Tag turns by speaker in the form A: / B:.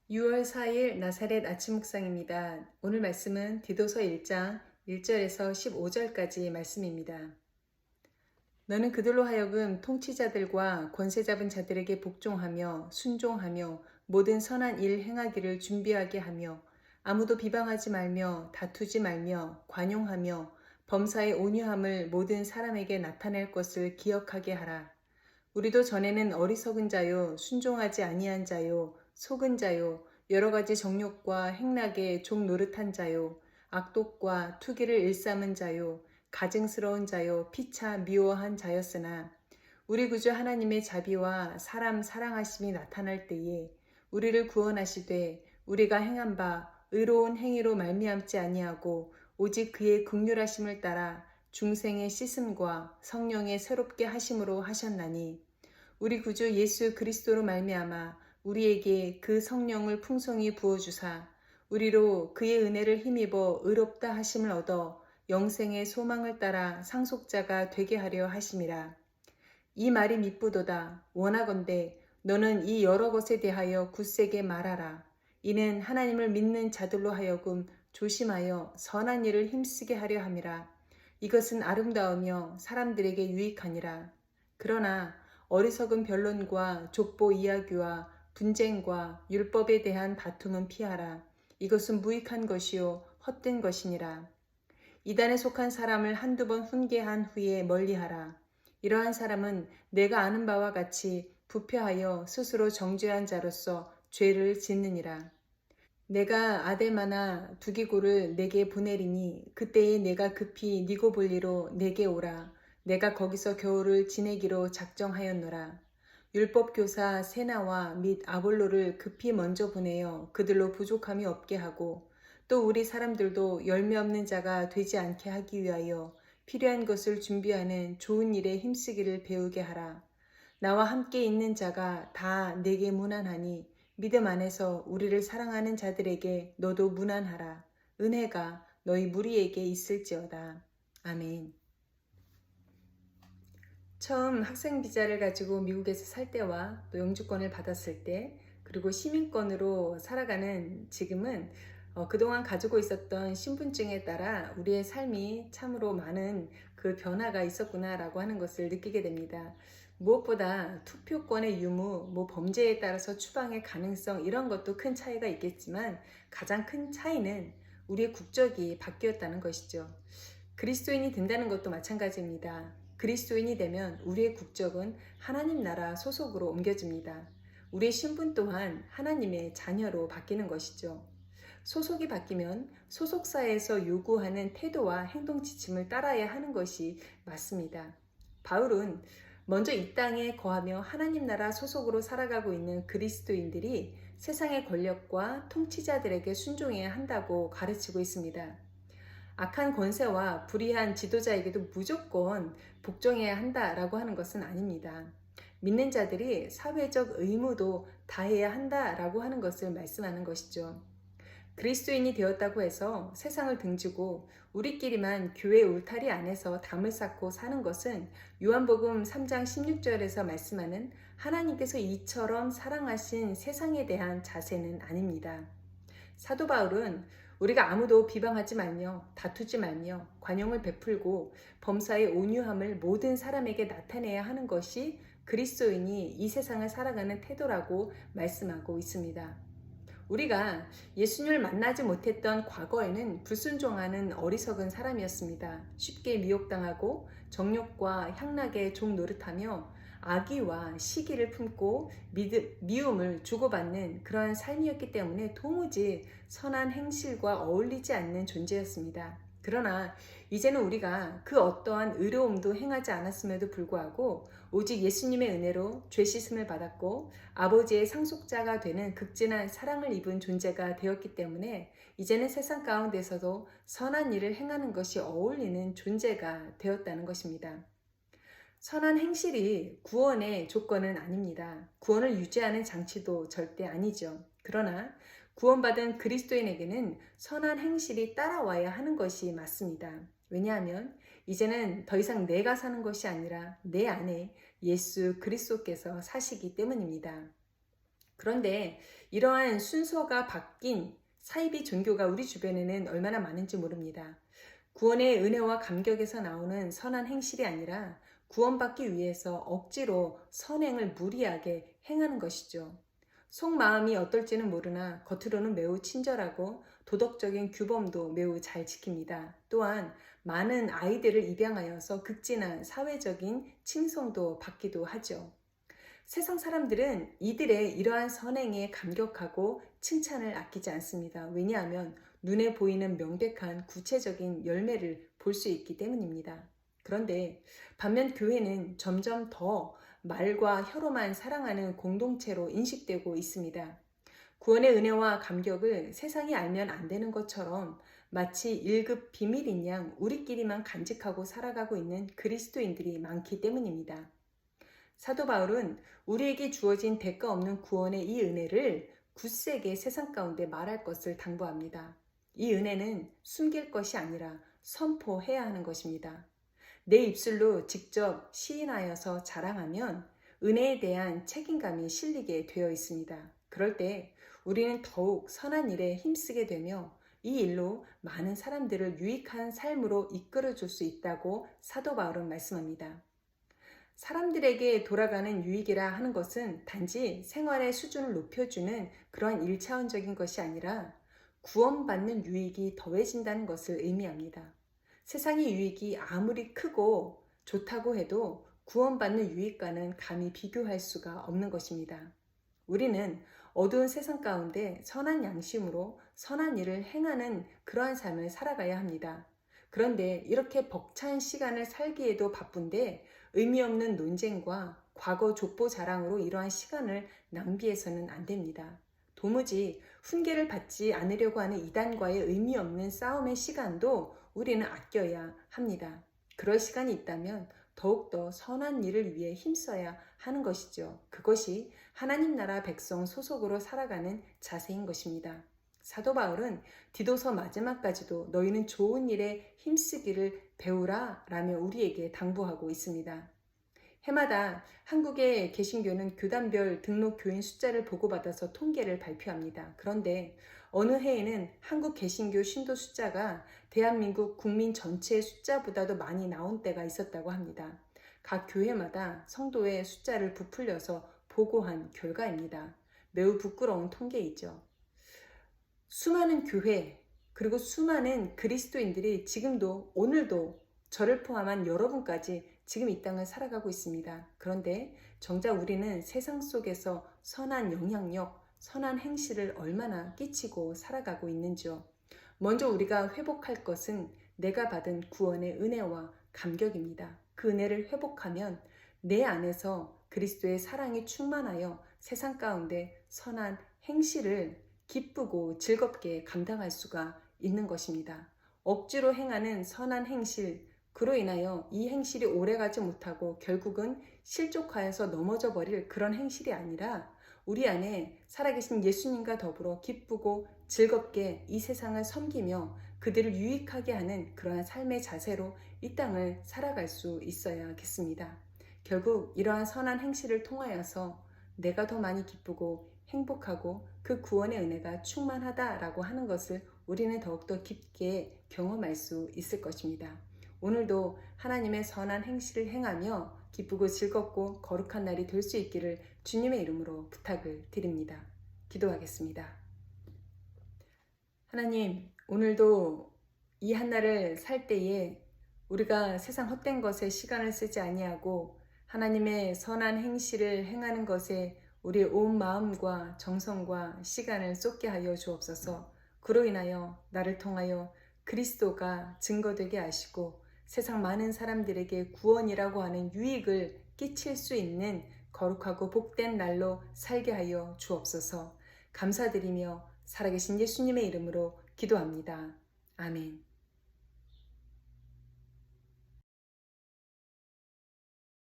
A: 6월 4일 나사렛 아침 묵상입니다. 오늘 말씀은 디도서 1장 1절에서 15절까지 말씀입니다. 너는 그들로 하여금 통치자들과 권세 잡은 자들에게 복종하며 순종하며 모든 선한 일 행하기를 준비하게 하며 아무도 비방하지 말며 다투지 말며 관용하며 범사의 온유함을 모든 사람에게 나타낼 것을 기억하게 하라. 우리도 전에는 어리석은 자요, 순종하지 아니한 자요, 속은 자요, 여러 가지 정욕과 행락에 종 노릇한 자요, 악독과 투기를 일삼은 자요, 가증스러운 자요, 피차 미워한 자였으나 우리 구주 하나님의 자비와 사람 사랑하심이 나타날 때에 우리를 구원하시되 우리가 행한 바 의로운 행위로 말미암지 아니하고 오직 그의 긍휼하심을 따라 중생의 씻음과 성령의 새롭게 하심으로 하셨나니 우리 구주 예수 그리스도로 말미암아 우리에게 그 성령을 풍성히 부어주사 우리로 그의 은혜를 힘입어 의롭다 하심을 얻어 영생의 소망을 따라 상속자가 되게 하려 하심이라. 이 말이 미쁘도다. 원하건대 너는 이 여러 것에 대하여 굳세게 말하라. 이는 하나님을 믿는 자들로 하여금 조심하여 선한 일을 힘쓰게 하려 함이라. 이것은 아름다우며 사람들에게 유익하니라. 그러나 어리석은 변론과 족보 이야기와 분쟁과 율법에 대한 다툼은 피하라. 이것은 무익한 것이요 헛된 것이니라. 이단에 속한 사람을 한두 번 훈계한 후에 멀리하라. 이러한 사람은 내가 아는 바와 같이 부패하여 스스로 정죄한 자로서 죄를 짓느니라. 내가 아데마나 두기고를 내게 보내리니 그때에 내가 급히 니고볼리로 내게 오라. 내가 거기서 겨울을 지내기로 작정하였노라. 율법교사 세나와 및 아볼로를 급히 먼저 보내어 그들로 부족함이 없게 하고 또 우리 사람들도 열매 없는 자가 되지 않게 하기 위하여 필요한 것을 준비하는 좋은 일에 힘쓰기를 배우게 하라. 나와 함께 있는 자가 다 내게 무난하니 믿음 안에서 우리를 사랑하는 자들에게 너도 무난하라. 은혜가 너희 무리에게 있을지어다. 아멘. 처음 학생 비자를 가지고 미국에서 살 때와 또 영주권을 받았을 때 그리고 시민권으로 살아가는 지금은 그동안 가지고 있었던 신분증에 따라 우리의 삶이 참으로 많은 그 변화가 있었구나라고 하는 것을 느끼게 됩니다. 무엇보다 투표권의 유무, 범죄에 따라서 추방의 가능성 이런 것도 큰 차이가 있겠지만 가장 큰 차이는 우리의 국적이 바뀌었다는 것이죠. 그리스도인이 된다는 것도 마찬가지입니다. 그리스도인이 되면 우리의 국적은 하나님 나라 소속으로 옮겨집니다. 우리의 신분 또한 하나님의 자녀로 바뀌는 것이죠. 소속이 바뀌면 소속사에서 요구하는 태도와 행동 지침을 따라야 하는 것이 맞습니다. 바울은 먼저 이 땅에 거하며 하나님 나라 소속으로 살아가고 있는 그리스도인들이 세상의 권력과 통치자들에게 순종해야 한다고 가르치고 있습니다. 악한 권세와 불의한 지도자에게도 무조건 복종해야 한다라고 하는 것은 아닙니다. 믿는 자들이 사회적 의무도 다해야 한다라고 하는 것을 말씀하는 것이죠. 그리스도인이 되었다고 해서 세상을 등지고 우리끼리만 교회 울타리 안에서 담을 쌓고 사는 것은 요한복음 3장 16절에서 말씀하는 하나님께서 이처럼 사랑하신 세상에 대한 자세는 아닙니다. 사도 바울은 우리가 아무도 비방하지 말며 다투지 말며 관용을 베풀고 범사의 온유함을 모든 사람에게 나타내야 하는 것이 그리스도인이 이 세상을 살아가는 태도라고 말씀하고 있습니다. 우리가 예수님을 만나지 못했던 과거에는 불순종하는 어리석은 사람이었습니다. 쉽게 미혹당하고 정욕과 향락에 종 노릇하며 악의와 시기를 품고 미움을 주고받는 그러한 삶이었기 때문에 도무지 선한 행실과 어울리지 않는 존재였습니다. 그러나 이제는 우리가 그 어떠한 의로움도 행하지 않았음에도 불구하고 오직 예수님의 은혜로 죄 씻음을 받았고 아버지의 상속자가 되는 극진한 사랑을 입은 존재가 되었기 때문에 이제는 세상 가운데서도 선한 일을 행하는 것이 어울리는 존재가 되었다는 것입니다. 선한 행실이 구원의 조건은 아닙니다. 구원을 유지하는 장치도 절대 아니죠. 그러나 구원받은 그리스도인에게는 선한 행실이 따라와야 하는 것이 맞습니다. 왜냐하면 이제는 더 이상 내가 사는 것이 아니라 내 안에 예수 그리스도께서 사시기 때문입니다. 그런데 이러한 순서가 바뀐 사이비 종교가 우리 주변에는 얼마나 많은지 모릅니다. 구원의 은혜와 감격에서 나오는 선한 행실이 아니라 구원받기 위해서 억지로 선행을 무리하게 행하는 것이죠. 속마음이 어떨지는 모르나 겉으로는 매우 친절하고 도덕적인 규범도 매우 잘 지킵니다. 또한 많은 아이들을 입양하여서 극진한 사회적인 칭송도 받기도 하죠. 세상 사람들은 이들의 이러한 선행에 감격하고 칭찬을 아끼지 않습니다. 왜냐하면 눈에 보이는 명백한 구체적인 열매를 볼 수 있기 때문입니다. 그런데 반면 교회는 점점 더 말과 혀로만 사랑하는 공동체로 인식되고 있습니다. 구원의 은혜와 감격을 세상이 알면 안 되는 것처럼 마치 1급 비밀인 양 우리끼리만 간직하고 살아가고 있는 그리스도인들이 많기 때문입니다. 사도 바울은 우리에게 주어진 대가 없는 구원의 이 은혜를 굳세게 세상 가운데 말할 것을 당부합니다. 이 은혜는 숨길 것이 아니라 선포해야 하는 것입니다. 내 입술로 직접 시인하여서 자랑하면 은혜에 대한 책임감이 실리게 되어 있습니다. 그럴 때 우리는 더욱 선한 일에 힘쓰게 되며 이 일로 많은 사람들을 유익한 삶으로 이끌어 줄 수 있다고 사도 바울은 말씀합니다. 사람들에게 돌아가는 유익이라 하는 것은 단지 생활의 수준을 높여주는 그런 일차원적인 것이 아니라 구원받는 유익이 더해진다는 것을 의미합니다. 세상의 유익이 아무리 크고 좋다고 해도 구원받는 유익과는 감히 비교할 수가 없는 것입니다. 우리는 어두운 세상 가운데 선한 양심으로 선한 일을 행하는 그러한 삶을 살아가야 합니다. 그런데 이렇게 벅찬 시간을 살기에도 바쁜데 의미 없는 논쟁과 과거 족보 자랑으로 이러한 시간을 낭비해서는 안 됩니다. 도무지 훈계를 받지 않으려고 하는 이단과의 의미 없는 싸움의 시간도 우리는 아껴야 합니다. 그럴 시간이 있다면 더욱더 선한 일을 위해 힘써야 하는 것이죠. 그것이 하나님 나라 백성 소속으로 살아가는 자세인 것입니다. 사도 바울은 디도서 마지막까지도 너희는 좋은 일에 힘쓰기를 배우라 라며 우리에게 당부하고 있습니다. 해마다 한국의 개신교는 교단별 등록 교인 숫자를 보고받아서 통계를 발표합니다. 그런데 어느 해에는 한국 개신교 신도 숫자가 대한민국 국민 전체의 숫자보다도 많이 나온 때가 있었다고 합니다. 각 교회마다 성도의 숫자를 부풀려서 보고한 결과입니다. 매우 부끄러운 통계이죠. 수많은 교회 그리고 수많은 그리스도인들이 지금도 오늘도 저를 포함한 여러분까지 지금 이 땅을 살아가고 있습니다. 그런데 정작 우리는 세상 속에서 선한 영향력, 선한 행실을 얼마나 끼치고 살아가고 있는지요. 먼저 우리가 회복할 것은 내가 받은 구원의 은혜와 감격입니다. 그 은혜를 회복하면 내 안에서 그리스도의 사랑이 충만하여 세상 가운데 선한 행실을 기쁘고 즐겁게 감당할 수가 있는 것입니다. 억지로 행하는 선한 행실, 그로 인하여 이 행실이 오래가지 못하고 결국은 실족하여서 넘어져 버릴 그런 행실이 아니라 우리 안에 살아계신 예수님과 더불어 기쁘고 즐겁게 이 세상을 섬기며 그들을 유익하게 하는 그러한 삶의 자세로 이 땅을 살아갈 수 있어야겠습니다. 결국 이러한 선한 행실을 통하여서 내가 더 많이 기쁘고 행복하고 그 구원의 은혜가 충만하다라고 하는 것을 우리는 더욱더 깊게 경험할 수 있을 것입니다. 오늘도 하나님의 선한 행실을 행하며 기쁘고 즐겁고 거룩한 날이 될 수 있기를 주님의 이름으로 부탁을 드립니다. 기도하겠습니다. 하나님, 오늘도 이 한날을 살 때에 우리가 세상 헛된 것에 시간을 쓰지 아니하고 하나님의 선한 행실을 행하는 것에 우리의 온 마음과 정성과 시간을 쏟게 하여 주옵소서. 그로 인하여 나를 통하여 그리스도가 증거되게 하시고 세상 많은 사람들에게 구원이라고 하는 유익을 끼칠 수 있는 거룩하고 복된 날로 살게 하여 주옵소서. 감사드리며 살아계신 예수님의 이름으로 기도합니다. 아멘.